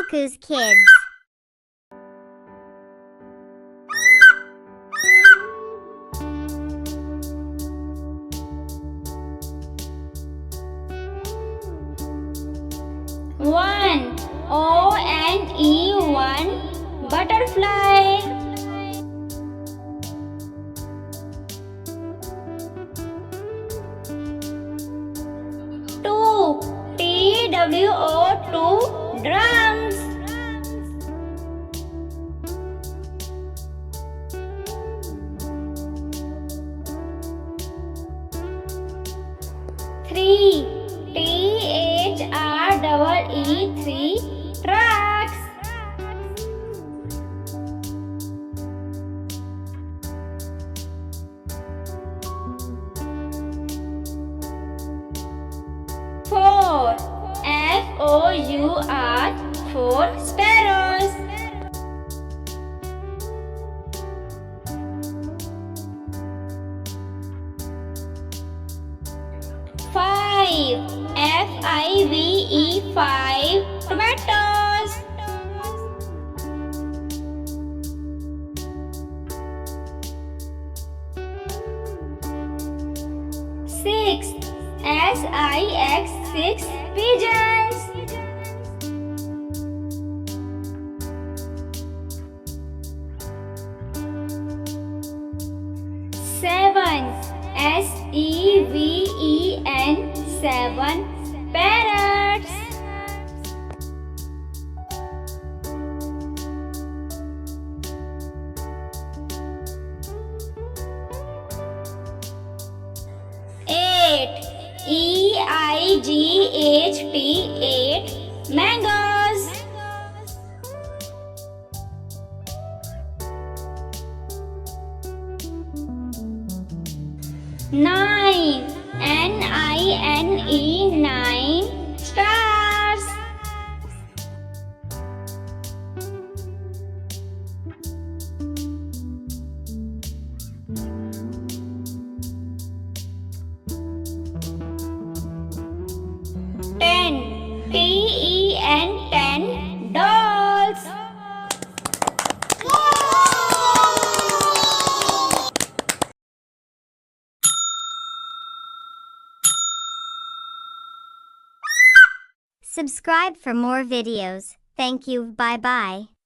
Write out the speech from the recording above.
Kaku's Kids. One, one, butterfly. Two, two, drums. Three, three, trucks. Four, four sparrows. Five, five tomatoes. Six, six pigeons. Seven, seven parrots. Eight, eight mangoes. Nine, nine stars. Ten, ten dolls. Subscribe for more videos. Thank you. Bye bye.